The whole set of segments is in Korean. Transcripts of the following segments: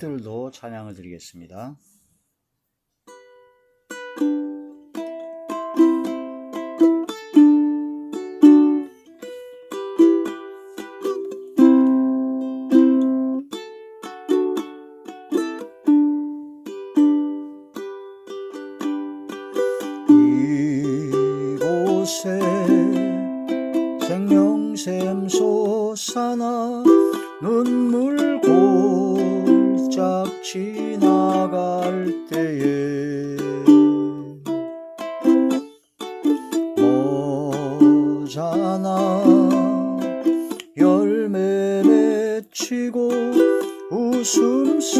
꽃들도 찬양을 드리겠습니다. 이곳에 생명샘 솟아나 눈물 골짝 지나갈 때에 모자나 열매 맺히고 웃음소리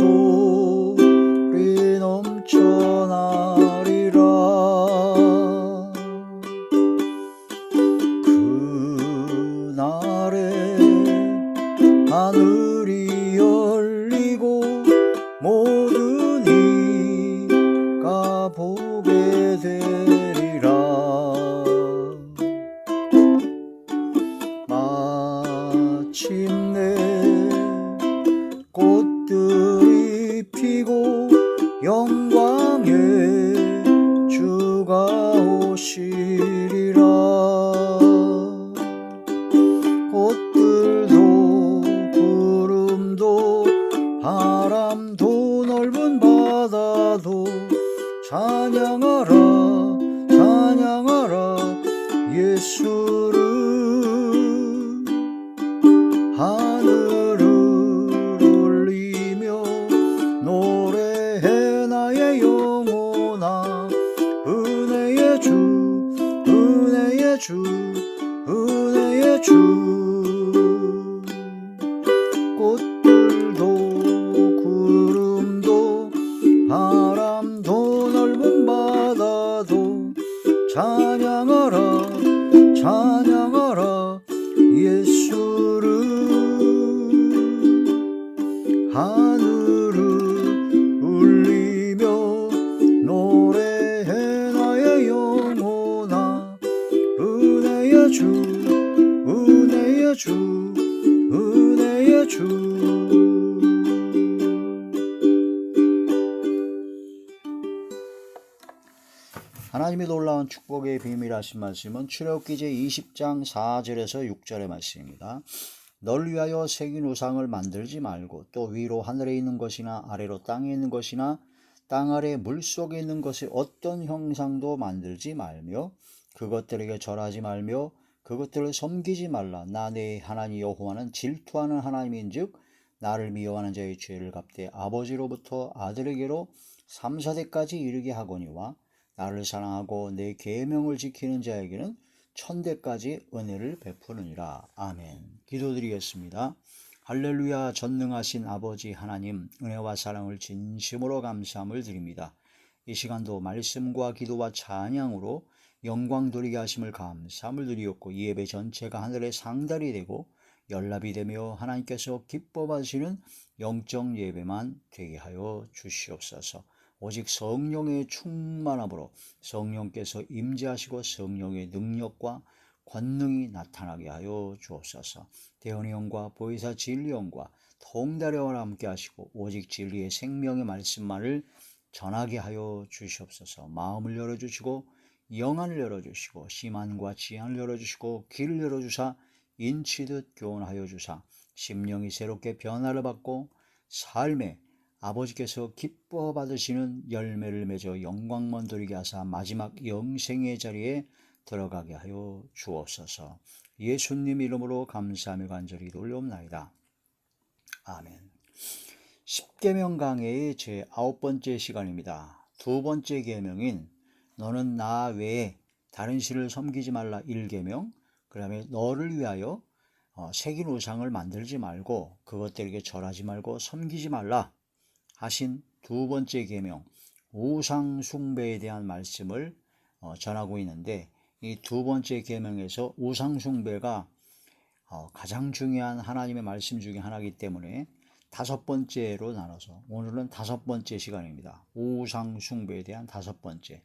넘쳐나리라. 그날에 하늘이 열리고 모든 이가 보게 되리라. 마침내 꽃들이 피고 영광의 주가 오시리라. 꽃들도 구름도 바람도 넓은 바다도 찬양하라 찬양하라 예수를. 하늘을 울리며 노래해 나의 영혼아. 은혜의 주 은혜의 주 은혜의 주. 꽃들도 구름도 바람도 넓은 바다도 찬양하라 찬양하라 예수를. 하늘을 울리며 노래해 나의 영혼아. 은혜의 주 은혜의 주 은혜의 주. 하나님이 놀라운 축복의 비밀 하신 말씀은 출애굽기 제20장 4절에서 6절의 말씀입니다. 널 위하여 새긴 우상을 만들지 말고 또 위로 하늘에 있는 것이나 아래로 땅에 있는 것이나 땅 아래 물속에 있는 것의 어떤 형상도 만들지 말며 그것들에게 절하지 말며 그것들을 섬기지 말라. 나 내 하나님 여호와는 질투하는 하나님인즉 나를 미워하는 자의 죄를 갚되 아버지로부터 아들에게로 3, 4대까지 이르게 하거니와 나를 사랑하고 내 계명을 지키는 자에게는 1000대까지 은혜를 베푸느니라. 아멘. 기도드리겠습니다. 할렐루야. 전능하신 아버지 하나님, 은혜와 사랑을 진심으로 감사함을 드립니다. 이 시간도 말씀과 기도와 찬양으로 영광 돌리게 하심을 감사함을 드리었고 이 예배 전체가 하늘의 상달이 되고 연락이 되며 하나님께서 기뻐 받으시는 영적 예배만 되게 하여 주시옵소서. 오직 성령의 충만함으로 성령께서 임재하시고 성령의 능력과 권능이 나타나게 하여 주옵소서. 대언의 영과 보혜사 진리 영과 통달의와 함께 하시고 오직 진리의 생명의 말씀만을 전하게 하여 주시옵소서. 마음을 열어주시고 영안을 열어주시고 심안과 지안을 열어주시고 귀를 열어주사 인치듯 교훈하여 주사 심령이 새롭게 변화를 받고 삶에 아버지께서 기뻐 받으시는 열매를 맺어 영광만 돌리게 하사 마지막 영생의 자리에 들어가게 하여 주옵소서. 예수님 이름으로 감사하며 간절히 돌려옵나이다. 아멘. 10계명 강해의 제 9번째 시간입니다. 두 번째 계명인 너는 나 외에 다른 신을 섬기지 말라 1계명, 그 다음에 너를 위하여 새긴 우상을 만들지 말고 그것들에게 절하지 말고 섬기지 말라 하신 두 번째 계명 우상 숭배에 대한 말씀을 전하고 있는데 이 두 번째 계명에서 우상 숭배가 가장 중요한 하나님의 말씀 중에 하나이기 때문에 5번째로 나눠서 오늘은 5번째 시간입니다. 우상 숭배에 대한 5번째.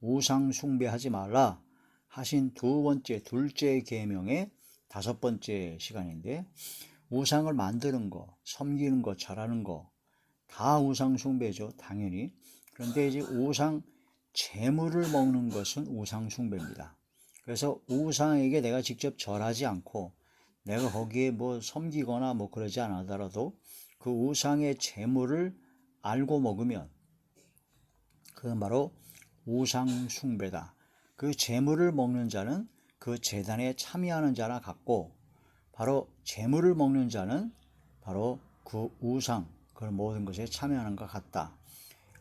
우상 숭배하지 말라 하신 둘째 계명의 5번째 시간인데 우상을 만드는 거, 섬기는 거, 절하는 거 다 우상 숭배죠, 당연히. 그런데 이제 우상 제물을 먹는 것은 우상 숭배입니다. 그래서 우상에게 내가 직접 절하지 않고 내가 거기에 뭐 섬기거나 뭐 그러지 않더라도 그 우상의 제물을 알고 먹으면 그건 바로 우상 숭배다. 그 제물을 먹는 자는 그 제단에 참여하는 자나 같고, 바로 제물을 먹는 자는 바로 그 우상, 그 모든 것에 참여하는 것 같다.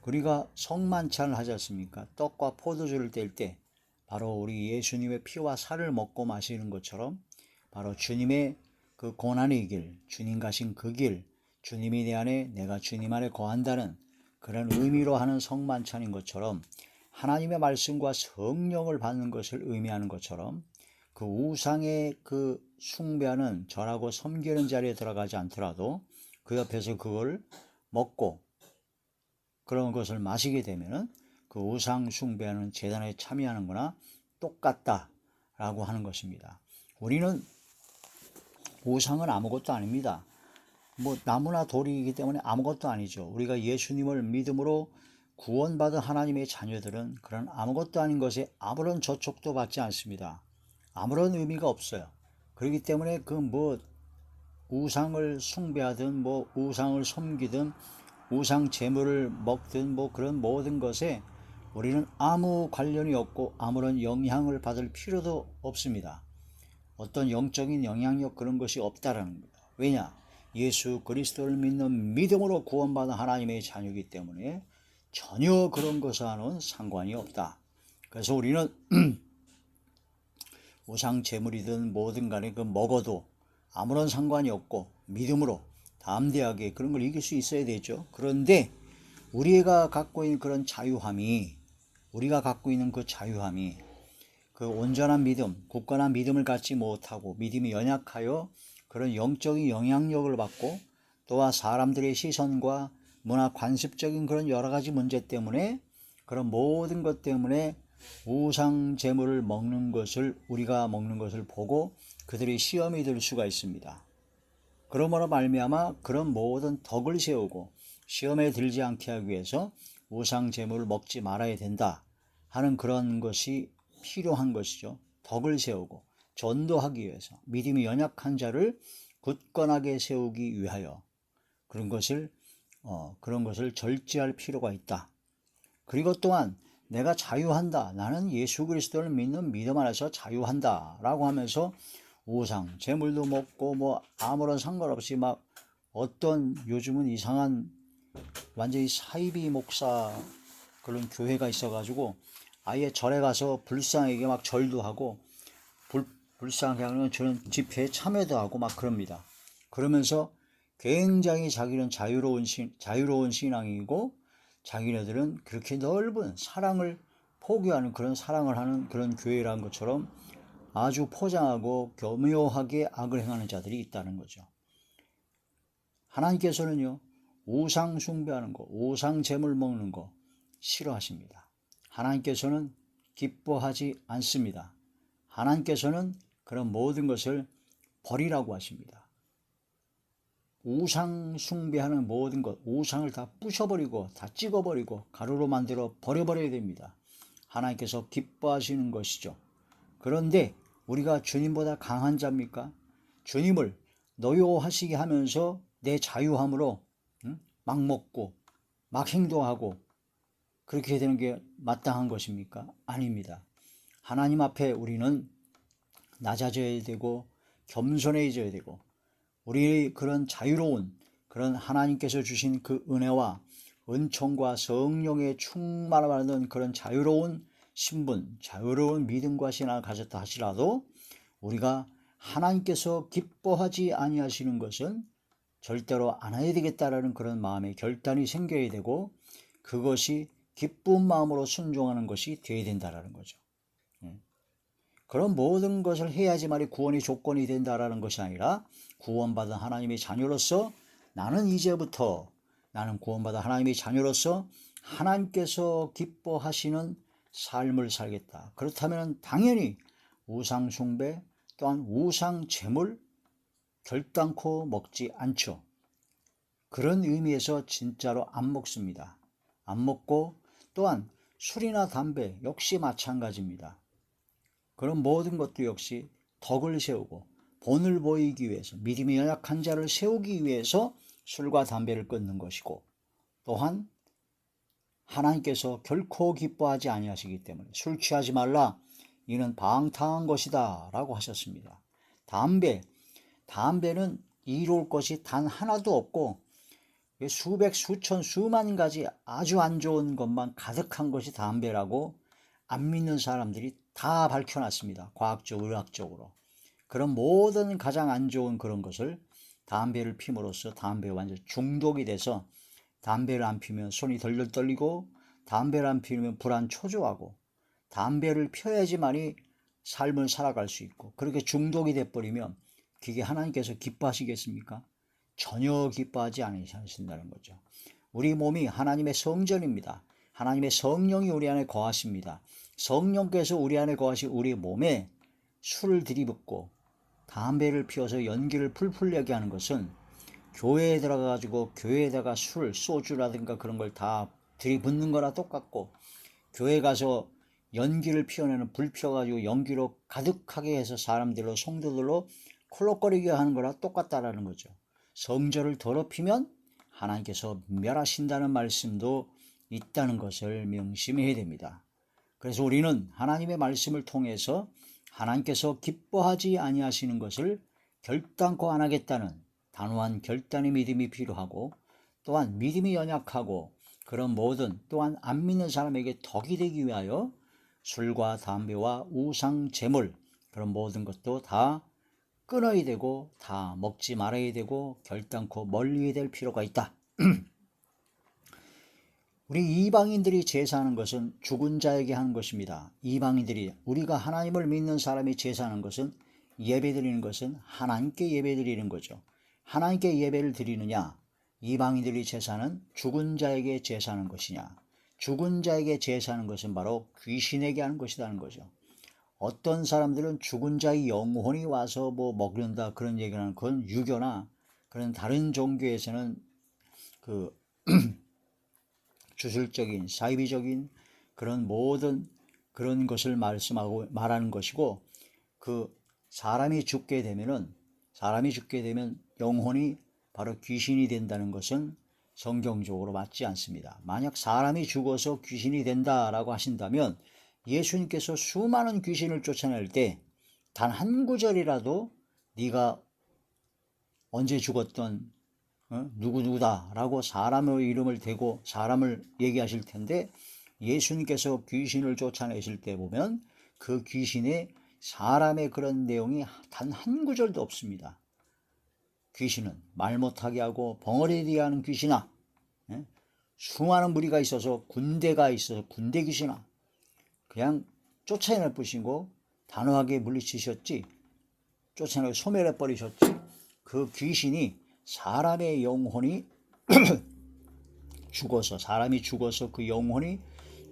우리가 성만찬을 하지 않습니까? 떡과 포도주를 뗄 때 바로 우리 예수님의 피와 살을 먹고 마시는 것처럼 바로 주님의 그 고난의 길, 주님 가신 그 길, 주님이 내 안에 내가 주님 안에 거한다는 그런 의미로 하는 성만찬인 것처럼, 하나님의 말씀과 성령을 받는 것을 의미하는 것처럼 그 우상의 그 숭배하는 절하고 섬기는 자리에 들어가지 않더라도 그 옆에서 그걸 먹고 그런 것을 마시게 되면은 그 우상 숭배하는 제단에 참여하는 거나 똑같다라고 하는 것입니다. 우리는 우상은 아무것도 아닙니다. 뭐 나무나 돌이기 때문에 아무것도 아니죠. 우리가 예수님을 믿음으로 구원받은 하나님의 자녀들은 그런 아무것도 아닌 것에 아무런 저촉도 받지 않습니다. 아무런 의미가 없어요. 그렇기 때문에 그 뭐 우상을 숭배하든 뭐 우상을 섬기든 우상 제물을 먹든 뭐 그런 모든 것에 우리는 아무 관련이 없고 아무런 영향을 받을 필요도 없습니다. 어떤 영적인 영향력 그런 것이 없다라는 겁니다. 왜냐? 예수 그리스도를 믿는 믿음으로 구원받은 하나님의 자녀이기 때문에 전혀 그런 것과는 상관이 없다. 그래서 우리는 우상 제물이든 뭐든 간에 그 먹어도 아무런 상관이 없고 믿음으로 담대하게 그런 걸 이길 수 있어야 되죠. 그런데 우리가 갖고 있는 그런 자유함이, 우리가 갖고 있는 그 자유함이 그 온전한 믿음, 굳건한 믿음을 갖지 못하고 믿음이 연약하여 그런 영적인 영향력을 받고 또한 사람들의 시선과 문화 관습적인 그런 여러 가지 문제 때문에 그런 모든 것 때문에 우상 제물을 먹는 것을, 우리가 먹는 것을 보고 그들이 시험이 될 수가 있습니다. 그러므로 말미암아 그런 모든 덕을 세우고 시험에 들지 않게 하기 위해서 우상 제물을 먹지 말아야 된다 하는 그런 것이 필요한 것이죠. 덕을 세우고 전도하기 위해서 믿음이 연약한 자를 굳건하게 세우기 위하여 그런 것을 절제할 필요가 있다. 그리고 또한 내가 자유한다, 나는 예수 그리스도를 믿는 믿음 안에서 자유한다 라고 하면서 우상 제물도 먹고 뭐 아무런 상관없이 막 어떤 요즘은 이상한 완전히 사이비 목사 그런 교회가 있어가지고 아예 절에 가서 불쌍하게 막 절도 하고 불쌍하게 하는 저런 집회에 참여도 하고 막 그럽니다. 그러면서 굉장히 자기는 자유로운 신앙이고 자기네들은 그렇게 넓은 사랑을 포기하는 그런 사랑을 하는 그런 교회라는 것처럼 아주 포장하고 교묘하게 악을 행하는 자들이 있다는 거죠. 하나님께서는요, 우상 숭배하는 거, 우상 제물 먹는 거 싫어하십니다. 하나님께서는 기뻐하지 않습니다. 하나님께서는 그런 모든 것을 버리라고 하십니다. 우상 숭배하는 모든 것, 우상을 다 부셔버리고 다 찍어버리고 가루로 만들어 버려버려야 됩니다. 하나님께서 기뻐하시는 것이죠. 그런데 우리가 주님보다 강한 자입니까? 주님을 노여워하시게 하면서 내 자유함으로 막 먹고 막 행동하고 그렇게 되는 게 마땅한 것입니까? 아닙니다. 하나님 앞에 우리는 낮아져야 되고 겸손해져야 되고 우리의 그런 자유로운 그런 하나님께서 주신 그 은혜와 은총과 성령의 충만함을 그런 자유로운 신분, 자유로운 믿음과 신앙을 가졌다 하시라도 우리가 하나님께서 기뻐하지 아니하시는 것은 절대로 안 해야 되겠다라는 그런 마음의 결단이 생겨야 되고 그것이 기쁜 마음으로 순종하는 것이 되어야 된다라는 거죠. 그런 모든 것을 해야지만이 구원의 조건이 된다라는 것이 아니라 구원받은 하나님의 자녀로서 나는 이제부터 나는 구원받은 하나님의 자녀로서 하나님께서 기뻐하시는 삶을 살겠다. 그렇다면 당연히 우상 숭배 또한 우상 제물 결단코 먹지 않죠. 그런 의미에서 진짜로 안 먹습니다. 안 먹고 또한 술이나 담배 역시 마찬가지입니다. 그런 모든 것도 역시 덕을 세우고 본을 보이기 위해서 믿음이 연약한 자를 세우기 위해서 술과 담배를 끊는 것이고 또한 하나님께서 결코 기뻐하지 아니하시기 때문에 술 취하지 말라 이는 방탕한 것이다 라고 하셨습니다. 담배는 이로울 것이 단 하나도 없고 수백 수천 수만 가지 아주 안 좋은 것만 가득한 것이 담배라고 안 믿는 사람들이 다 밝혀놨습니다. 과학적 의학적으로. 그런 모든 가장 안 좋은 그런 것을 담배를 피므로써 담배에 완전 중독이 돼서 담배를 안 피우면 손이 덜덜 떨리고 담배를 안 피우면 불안 초조하고 담배를 펴야지만이 삶을 살아갈 수 있고 그렇게 중독이 돼버리면 그게 하나님께서 기뻐하시겠습니까? 전혀 기뻐하지 않으신다는 거죠. 우리 몸이 하나님의 성전입니다. 하나님의 성령이 우리 안에 거하십니다. 성령께서 우리 안에 거하시 우리 몸에 술을 들이붓고 담배를 피워서 연기를 풀풀 내게 하는 것은 교회에 들어가가지고 교회에다가 술, 소주라든가 그런 걸 다 들이붓는 거나 똑같고 교회 가서 연기를 피워내는 불 피워가지고 연기로 가득하게 해서 사람들로 성도들로 콜록거리게 하는 거랑 똑같다라는 거죠. 성전을 더럽히면 하나님께서 멸하신다는 말씀도 있다는 것을 명심해야 됩니다. 그래서 우리는 하나님의 말씀을 통해서 하나님께서 기뻐하지 아니하시는 것을 결단코 안 하겠다는 단호한 결단의 믿음이 필요하고 또한 믿음이 연약하고 그런 모든 또한 안 믿는 사람에게 덕이 되기 위하여 술과 담배와 우상 제물 그런 모든 것도 다 끊어야 되고 다 먹지 말아야 되고 결단코 멀리 될 필요가 있다. 우리 이방인들이 제사하는 것은 죽은 자에게 하는 것입니다. 이방인들이 우리가 하나님을 믿는 사람이 제사하는 것은 예배드리는 것은 하나님께 예배드리는 거죠. 하나님께 예배를 드리느냐 이방인들이 제사는 죽은 자에게 제사하는 것이냐 죽은 자에게 제사하는 것은 바로 귀신에게 하는 것이라는 거죠. 어떤 사람들은 죽은 자의 영혼이 와서 뭐 먹는다 그런 얘기를 하는 그건 유교나 그런 다른 종교에서는 그 주술적인 사이비적인 그런 모든 그런 것을 말하는 것이고 그 사람이 죽게 되면 영혼이 바로 귀신이 된다는 것은 성경적으로 맞지 않습니다. 만약 사람이 죽어서 귀신이 된다라고 하신다면 예수님께서 수많은 귀신을 쫓아낼 때 단 한 구절이라도 네가 언제 죽었던 누구누구다 라고 사람의 이름을 대고 사람을 얘기하실 텐데 예수님께서 귀신을 쫓아내실 때 보면 그 귀신의 사람의 그런 내용이 단 한 구절도 없습니다. 귀신은 말 못하게 하고 벙어리되게 하는 귀신아 수많은 무리가 있어서 군대가 있어서 군대 귀신아 그냥 쫓아낼 뿐이고 단호하게 물리치셨지 쫓아내고 소멸해 버리셨지 그 귀신이 사람의 영혼이 사람이 죽어서 그 영혼이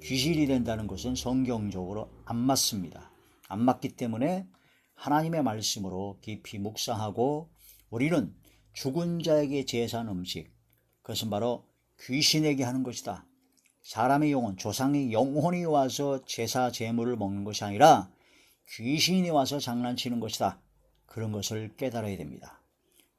귀신이 된다는 것은 성경적으로 안 맞습니다. 안 맞기 때문에 하나님의 말씀으로 깊이 묵상하고 우리는 죽은 자에게 제사한 음식 그것은 바로 귀신에게 하는 것이다. 사람의 영혼, 조상의 영혼이 와서 제사 제물을 먹는 것이 아니라 귀신이 와서 장난치는 것이다. 그런 것을 깨달아야 됩니다.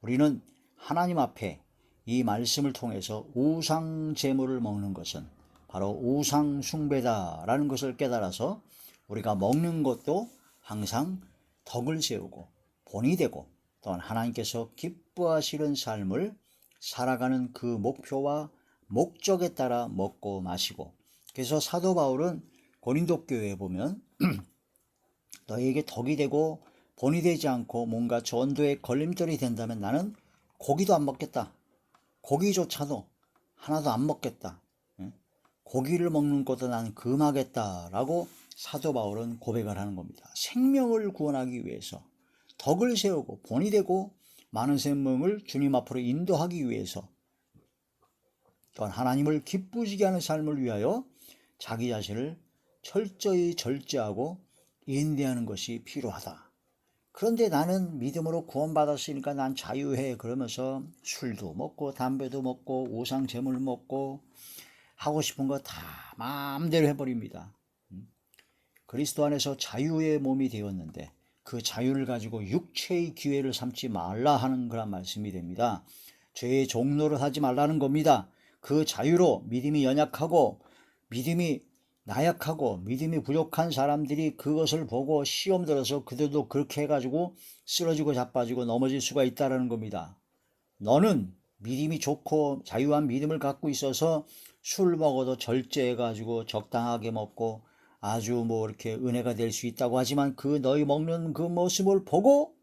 우리는 하나님 앞에 이 말씀을 통해서 우상 제물을 먹는 것은 바로 우상 숭배다라는 것을 깨달아서 우리가 먹는 것도 항상 덕을 세우고 본이 되고 또한 하나님께서 기뻐하시는 삶을 살아가는 그 목표와 목적에 따라 먹고 마시고 그래서 사도 바울은 고린도 교회에 보면 너희에게 덕이 되고 본이 되지 않고 뭔가 전도에 걸림돌이 된다면 나는 고기도 안 먹겠다. 고기조차도 하나도 안 먹겠다. 고기를 먹는 것도 난 금하겠다라고 사도 바울은 고백을 하는 겁니다. 생명을 구원하기 위해서 덕을 세우고 본이 되고 많은 생명을 주님 앞으로 인도하기 위해서 또한 하나님을 기쁘시게 하는 삶을 위하여 자기 자신을 철저히 절제하고 인내하는 것이 필요하다. 그런데 나는 믿음으로 구원받았으니까 난 자유해 그러면서 술도 먹고 담배도 먹고 우상 제물 먹고 하고 싶은 거 다 마음대로 해버립니다. 그리스도 안에서 자유의 몸이 되었는데 그 자유를 가지고 육체의 기회를 삼지 말라 하는 그런 말씀이 됩니다. 죄의 종노릇 하지 말라는 겁니다. 그 자유로 믿음이 연약하고 믿음이 나약하고 믿음이 부족한 사람들이 그것을 보고 시험 들어서 그들도 그렇게 해가지고 쓰러지고 자빠지고 넘어질 수가 있다는 겁니다. 너는 믿음이 좋고 자유한 믿음을 갖고 있어서 술 먹어도 절제해가지고 적당하게 먹고 아주 뭐 이렇게 은혜가 될 수 있다고 하지만 그 너희 먹는 그 모습을 보고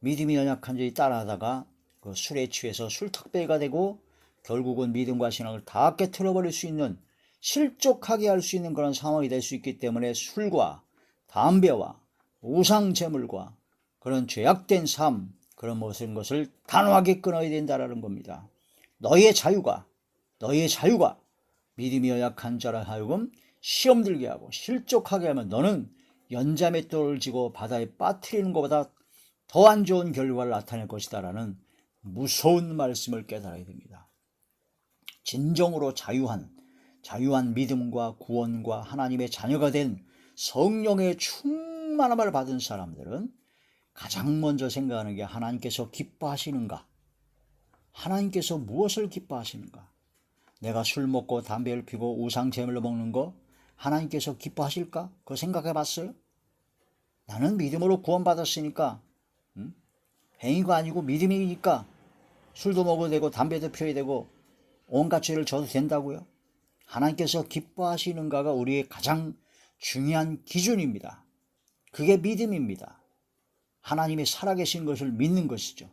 믿음이 연약한 자들이 따라하다가 그 술에 취해서 술탁배가 되고 결국은 믿음과 신앙을 다 깨트려버릴 수 있는 실족하게 할 수 있는 그런 상황이 될 수 있기 때문에 술과 담배와 우상제물과 그런 죄악된 삶 그런 모든 것을 단호하게 끊어야 된다는 겁니다. 너의 자유가 믿음이 연약한 자라 하여금 시험 들게 하고 실족하게 하면 너는 연자맷돌을 지고 바다에 빠뜨리는 것보다 더 안 좋은 결과를 나타낼 것이다 라는 무서운 말씀을 깨달아야 됩니다. 진정으로 자유한 믿음과 구원과 하나님의 자녀가 된 성령의 충만함을 받은 사람들은 가장 먼저 생각하는 게 하나님께서 기뻐하시는가? 하나님께서 무엇을 기뻐하시는가? 내가 술 먹고 담배를 피고 우상 제물을 먹는 거 하나님께서 기뻐하실까? 그거 생각해 봤어요? 나는 믿음으로 구원받았으니까 행위가 아니고 믿음이니까 술도 먹어도 되고 담배도 피워야 되고 온갖 죄를 져도 된다고요? 하나님께서 기뻐하시는가가 우리의 가장 중요한 기준입니다. 그게 믿음입니다. 하나님이 살아계신 것을 믿는 것이죠.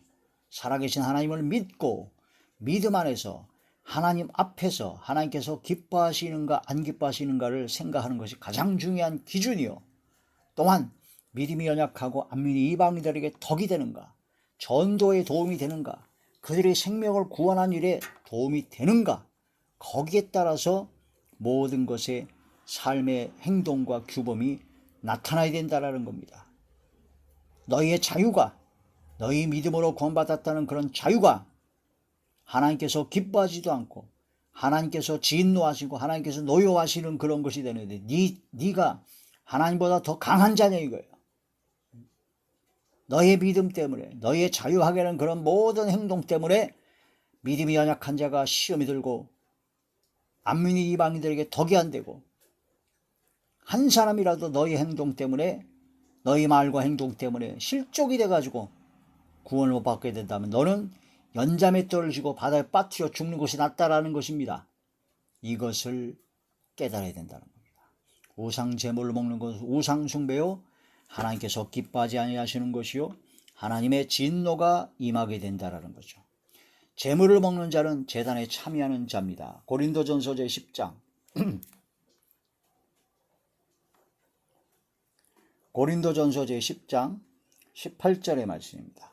살아계신 하나님을 믿고 믿음 안에서 하나님 앞에서 하나님께서 기뻐하시는가 안 기뻐하시는가를 생각하는 것이 가장 중요한 기준이요. 또한 믿음이 연약하고 안 믿는 이방인들에게 덕이 되는가, 전도에 도움이 되는가, 그들의 생명을 구원한 일에 도움이 되는가, 거기에 따라서 모든 것의 삶의 행동과 규범이 나타나야 된다는 겁니다. 너희의 자유가, 너희 믿음으로 구원받았다는 그런 자유가 하나님께서 기뻐하지도 않고 하나님께서 진노하시고 하나님께서 노여하시는 그런 것이 되는데 네가 하나님보다 더 강한 자냐 이거예요. 너의 믿음 때문에 너의 자유하게 하는 그런 모든 행동 때문에 믿음이 연약한 자가 시험이 들고 안 믿는 이방인들에게 덕이 안 되고 한 사람이라도 너희 행동 때문에 너희 말과 행동 때문에 실족이 돼가지고 구원을 못 받게 된다면 너는 연자맷돌을 쥐고 바다에 빠뜨려 죽는 것이 낫다라는 것입니다. 이것을 깨달아야 된다는 겁니다. 우상 제물을 먹는 것은 우상 숭배요 하나님께서 기뻐하지 아니하시는 것이요 하나님의 진노가 임하게 된다라는 거죠. 제물을 먹는 자는 제단에 참여하는 자입니다. 고린도전서 제10장 고린도전서 제10장 18절의 말씀입니다.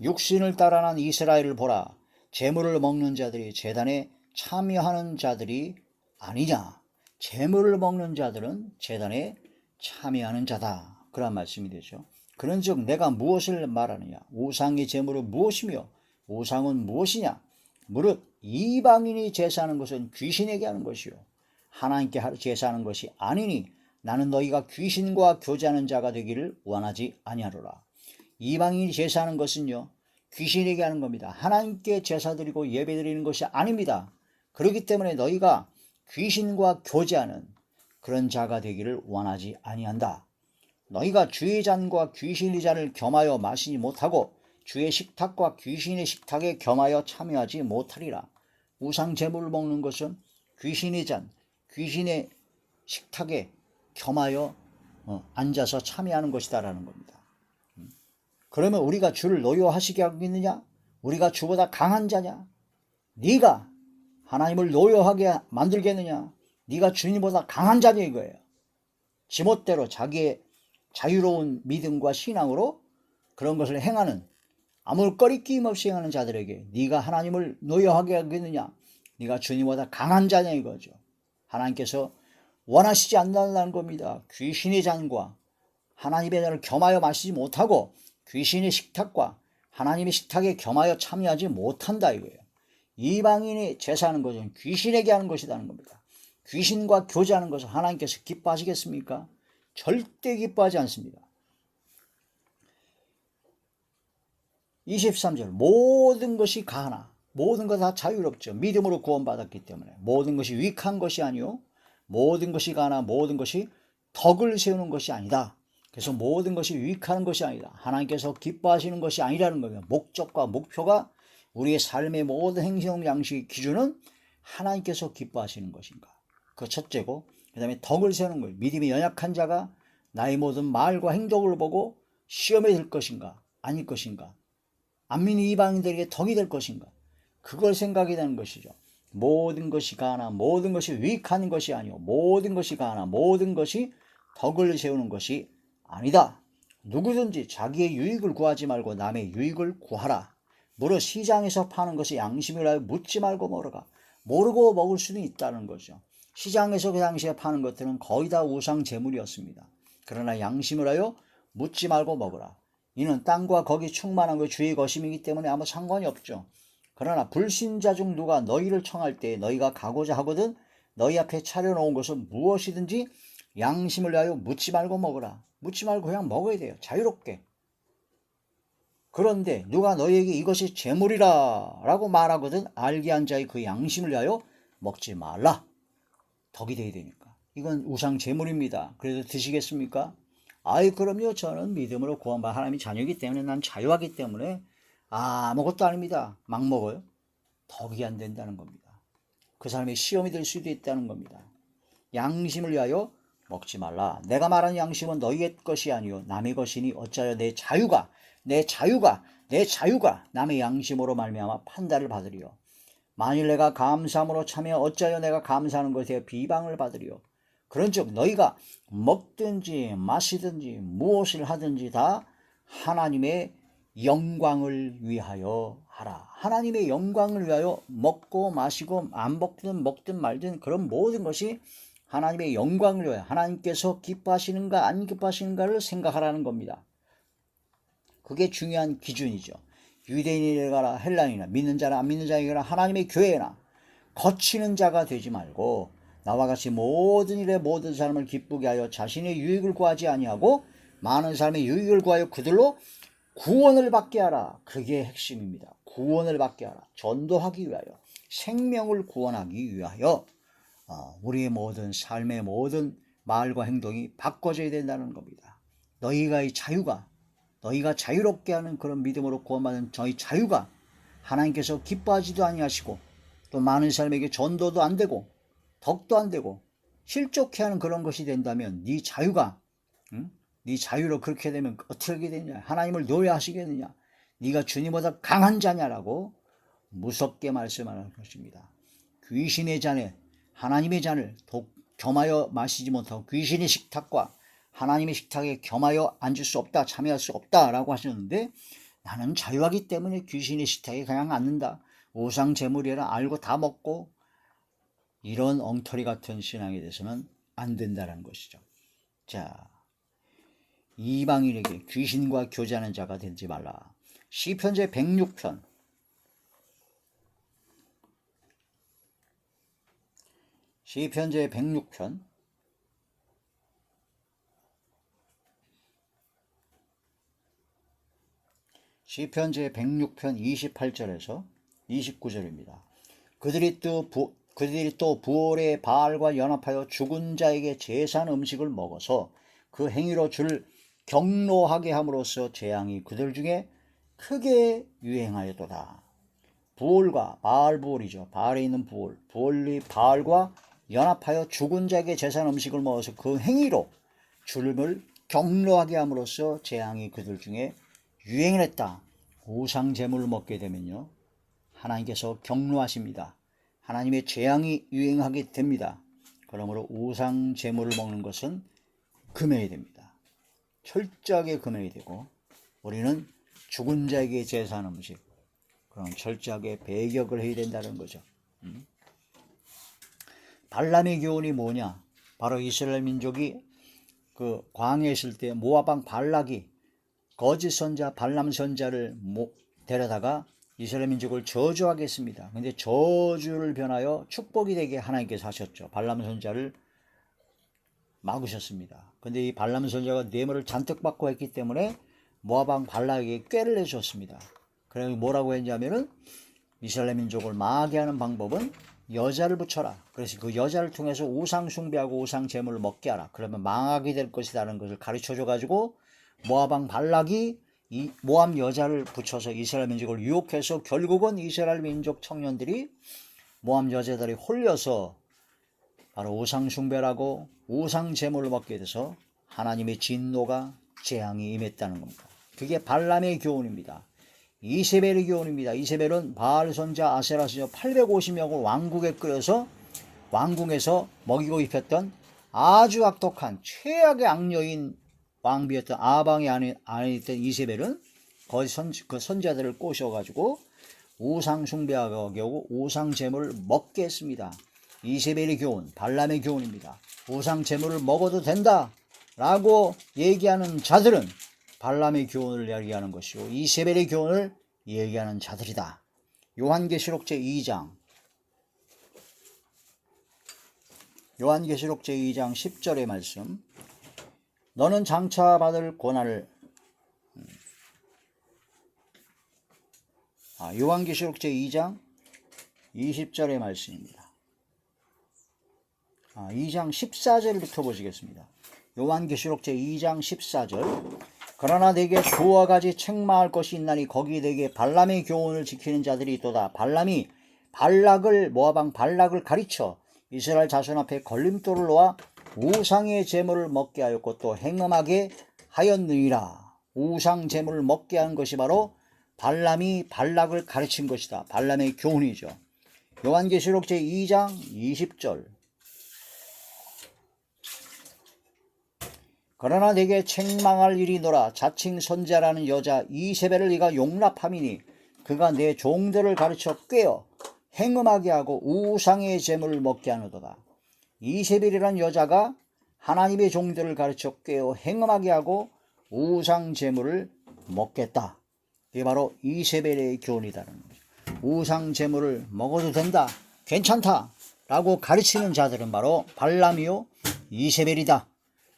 육신을 따라 난 이스라엘을 보라. 제물을 먹는 자들이 제단에 참여하는 자들이 아니냐. 제물을 먹는 자들은 제단에 참여하는 자다. 그런 말씀이 되죠. 그런즉 내가 무엇을 말하느냐. 우상의 제물은 무엇이며 우상은 무엇이냐. 무릇 이방인이 제사하는 것은 귀신에게 하는 것이요 하나님께 제사하는 것이 아니니 나는 너희가 귀신과 교제하는 자가 되기를 원하지 아니하노라. 이방인이 제사하는 것은요 귀신에게 하는 겁니다. 하나님께 제사드리고 예배드리는 것이 아닙니다. 그렇기 때문에 너희가 귀신과 교제하는 그런 자가 되기를 원하지 아니한다. 너희가 주의 잔과 귀신의 잔을 겸하여 마시지 못하고 주의 식탁과 귀신의 식탁에 겸하여 참여하지 못하리라. 우상 제물을 먹는 것은 귀신의 잔, 귀신의 식탁에 겸하여 앉아서 참여하는 것이다라는 겁니다. 그러면 우리가 주를 노여하시게 하고 있느냐? 우리가 주보다 강한 자냐? 네가 하나님을 노여하게 만들겠느냐? 네가 주님보다 강한 자냐 이거예요. 지멋대로 자기의 자유로운 믿음과 신앙으로 그런 것을 행하는 아무 꺼리낌 없이 행하는 자들에게 네가 하나님을 노여하게 하겠느냐? 네가 주님보다 강한 자냐 이거죠. 하나님께서 원하시지 않는다는 겁니다. 귀신의 잔과 하나님의 잔을 겸하여 마시지 못하고 귀신의 식탁과 하나님의 식탁에 겸하여 참여하지 못한다 이거예요. 이방인이 제사하는 것은 귀신에게 하는 것이라는 겁니다. 귀신과 교제하는 것을 하나님께서 기뻐하시겠습니까? 절대 기뻐하지 않습니다. 23절 모든 것이 가하나 모든 것 다 자유롭죠. 믿음으로 구원받았기 때문에 모든 것이 유익한 것이 아니요 모든 것이 가하나 모든 것이 덕을 세우는 것이 아니다. 그래서 모든 것이 유익한 것이 아니다. 하나님께서 기뻐하시는 것이 아니라는 거예요. 목적과 목표가 우리의 삶의 모든 행동 양식의 기준은 하나님께서 기뻐하시는 것인가. 그 첫째고 그 다음에 덕을 세우는 거예요. 믿음이 연약한 자가 나의 모든 말과 행동을 보고 시험에 들 것인가 아닐 것인가. 안 믿는 이방인들에게 덕이 될 것인가. 그걸 생각이 되는 것이죠. 모든 것이 가하나 모든 것이 유익한 것이 아니오 모든 것이 가하나 모든 것이 덕을 세우는 것이 아니다. 누구든지 자기의 유익을 구하지 말고 남의 유익을 구하라. 무릇 시장에서 파는 것이 양심이라 묻지 말고 먹으라. 모르고 먹을 수는 있다는 거죠. 시장에서 그 당시에 파는 것들은 거의 다 우상 제물이었습니다. 그러나 양심을 하여 묻지 말고 먹으라. 이는 땅과 거기 충만한 그 주의 것임이기 때문에 아무 상관이 없죠. 그러나 불신자 중 누가 너희를 청할 때 너희가 가고자 하거든 너희 앞에 차려놓은 것은 무엇이든지 양심을 위하여 묻지 말고 먹으라. 묻지 말고 그냥 먹어야 돼요. 자유롭게. 그런데 누가 너희에게 이것이 재물이라 라고 말하거든 알게 한 자의 그 양심을 위하여 먹지 말라. 덕이 돼야 되니까. 이건 우상 재물입니다. 그래도 드시겠습니까? 아이 그럼요. 저는 믿음으로 구원받은 하나님의 자녀이기 때문에 난 자유하기 때문에 아무것도 아닙니다. 막 먹어요. 덕이 안 된다는 겁니다. 그 사람의 시험이 될 수도 있다는 겁니다. 양심을 위하여 먹지 말라. 내가 말하는 양심은 너희의 것이 아니요 남의 것이니 어찌하여 내 자유가 남의 양심으로 말미암아 판단을 받으리요. 만일 내가 감사함으로 참여 어찌하여 내가 감사하는 것에 비방을 받으리요. 그런즉 너희가 먹든지 마시든지 무엇을 하든지 다 하나님의 영광을 위하여 하라. 하나님의 영광을 위하여 먹고 마시고 안 먹든 말든 그런 모든 것이 하나님의 영광을 위하여 하나님께서 기뻐하시는가 안 기뻐하시는가를 생각하라는 겁니다. 그게 중요한 기준이죠. 유대인이라 헬라인이나 믿는 자나 안 믿는 자에게나 하나님의 교회나 거치는 자가 되지 말고 나와 같이 모든 일에 모든 사람을 기쁘게 하여 자신의 유익을 구하지 아니하고 많은 사람의 유익을 구하여 그들로 구원을 받게 하라. 그게 핵심입니다. 구원을 받게 하라. 전도하기 위하여 생명을 구원하기 위하여 우리의 모든 삶의 모든 말과 행동이 바꿔져야 된다는 겁니다. 너희가 자유롭게 하는 그런 믿음으로 구원받은 저희 자유가 하나님께서 기뻐하지도 아니하시고 또 많은 사람에게 전도도 안 되고 덕도 안 되고 실족해 하는 그런 것이 된다면 네 자유가 네 자유로 그렇게 되면 어떻게 하게 되냐. 하나님을 노예하시겠느냐. 네가 주님보다 강한 자냐라고 무섭게 말씀하는 것입니다. 귀신의 잔에 하나님의 잔을 겸하여 마시지 못하고 귀신의 식탁과 하나님의 식탁에 겸하여 앉을 수 없다. 참여할 수 없다라고 하셨는데 나는 자유하기 때문에 귀신의 식탁에 그냥 앉는다. 우상 제물이라 알고 다 먹고 이런 엉터리 같은 신앙에 대해서는 안 된다는 것이죠. 자, 이방인에게 귀신과 교제하는 자가 되지 말라. 시편제 106편 시편제 106편 28절에서 29절입니다. 그들이 또 부올의 바알과 연합하여 죽은 자에게 제사한 음식을 먹어서 그 행위로 주를 경노하게 함으로써 재앙이 그들 중에 크게 유행하였도다. 부올과 바알부올이죠. 바알에 있는 부올이 바알과 연합하여 죽은 자에게 제사한 음식을 먹어서 그 행위로 주를 경노하게 함으로써 재앙이 그들 중에 유행을 했다. 우상 제물을 먹게 되면요 하나님께서 경노하십니다. 하나님의 재앙이 유행하게 됩니다. 그러므로 우상 제물을 먹는 것은 금해야 됩니다. 철저하게 금해야 되고 우리는 죽은 자에게 제사하는 음식 그럼 철저하게 배격을 해야 된다는 거죠. 발람의 교훈이 뭐냐? 바로 이스라엘 민족이 그 광야에 있을 때 모압 왕 발락이 거짓 선자 발람 선자를 데려다가 이스라엘 민족을 저주하겠습니다. 근데 저주를 변하여 축복이 되게 하나님께서 하셨죠. 발람 선자를 막으셨습니다. 근데 이 발람 선자가 뇌물을 잔뜩 받고 했기 때문에 모압 왕 발락에게 꾀를 내줬습니다. 그래서 뭐라고 했냐면은 이스라엘 민족을 망하게 하는 방법은 여자를 붙여라. 그래서 그 여자를 통해서 우상 숭배하고 우상 제물을 먹게 하라. 그러면 망하게 될 것이라는 것을 가르쳐줘 가지고 모압 왕 발락이 이 모압 여자를 붙여서 이스라엘 민족을 유혹해서 결국은 이스라엘 민족 청년들이 모압 여자들이 홀려서 바로 우상 숭배라고 우상 제물을 먹게 돼서 하나님의 진노가 재앙이 임했다는 겁니다. 그게 발람의 교훈입니다. 이세벨의 교훈입니다. 이세벨은 바알 선자 아세라 선자 850명을 왕국에 끌어서 왕궁에서 먹이고 입혔던 아주 악독한 최악의 악녀인 왕비였던 아방의 안에 있던 이세벨은 그 선자들을 꼬셔가지고 우상 숭배하고 우상 제물을 먹게 했습니다. 이세벨의 교훈, 발람의 교훈입니다. 우상 제물을 먹어도 된다 라고 얘기하는 자들은 발람의 교훈을 얘기하는 것이고 이세벨의 교훈을 얘기하는 자들이다. 요한계시록 제2장 10절의 말씀. 너는 장차 받을 고난을 요한계시록 제2장 20절의 말씀입니다. 2장 14절부터 보시겠습니다. 요한계시록 제2장 14절. 그러나 내게 두어 가지 책망할 것이 있나니 거기 내게 발람의 교훈을 지키는 자들이 있도다. 발람이 모압 왕 발락을 가르쳐 이스라엘 자손 앞에 걸림돌을 놓아 우상의 제물을 먹게 하였고 또 행음하게 하였느니라. 우상 제물을 먹게 한 것이 바로 발람이 발락을 가르친 것이다. 발람의 교훈이죠. 요한계시록 제2장 20절. 그러나 내게 책망할 일이노라. 자칭 선자라는 여자 이세벨을 네가 용납함이니 그가 내 종들을 가르쳐 꿰어 행음하게 하고 우상의 제물을 먹게 하노도다. 이세벨이라는 여자가 하나님의 종들을 가르쳐 꿰어 행음하게 하고 우상 제물을 먹겠다. 이게 바로 이세벨의 교훈이다는 거죠. 우상 제물을 먹어도 된다, 괜찮다 라고 가르치는 자들은 바로 발람이요 이세벨이다.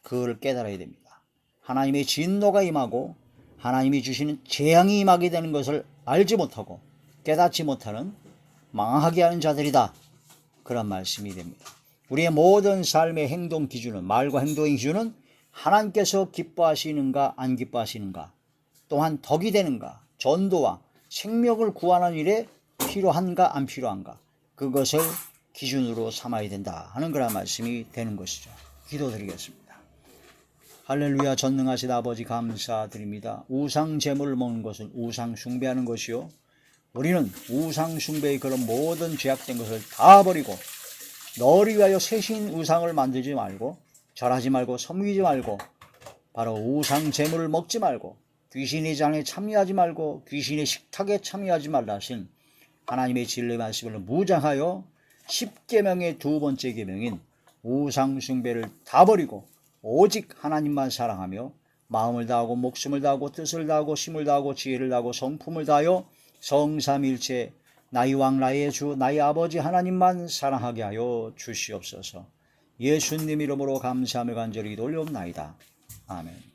그걸 깨달아야 됩니다. 하나님의 진노가 임하고 하나님이 주시는 재앙이 임하게 되는 것을 알지 못하고 깨닫지 못하는 망하게 하는 자들이다. 그런 말씀이 됩니다. 우리의 모든 삶의 행동 기준은, 말과 행동의 기준은 하나님께서 기뻐하시는가 안 기뻐하시는가, 또한 덕이 되는가, 전도와 생명을 구하는 일에 필요한가 안 필요한가, 그것을 기준으로 삼아야 된다 하는 그런 말씀이 되는 것이죠. 기도드리겠습니다. 할렐루야. 전능하신 아버지 감사드립니다. 우상 제물을 먹는 것은 우상 숭배하는 것이요, 우리는 우상 숭배의 그런 모든 죄악된 것을 다 버리고 너를 위하여 새신 우상을 만들지 말고 절하지 말고 섬기지 말고 바로 우상 제물을 먹지 말고 귀신의 장에 참여하지 말고 귀신의 식탁에 참여하지 말라 하신 하나님의 진리의 말씀을 무장하여 10계명의 두 번째 계명인 우상 숭배를 다 버리고 오직 하나님만 사랑하며 마음을 다하고 목숨을 다하고 뜻을 다하고 힘을 다하고 지혜를 다하고 성품을 다하여 성삼일체 나의 왕 나의 주 나의 아버지 하나님만 사랑하게 하여 주시옵소서. 예수님 이름으로 감사하며 간절히 돌려옵나이다. 아멘.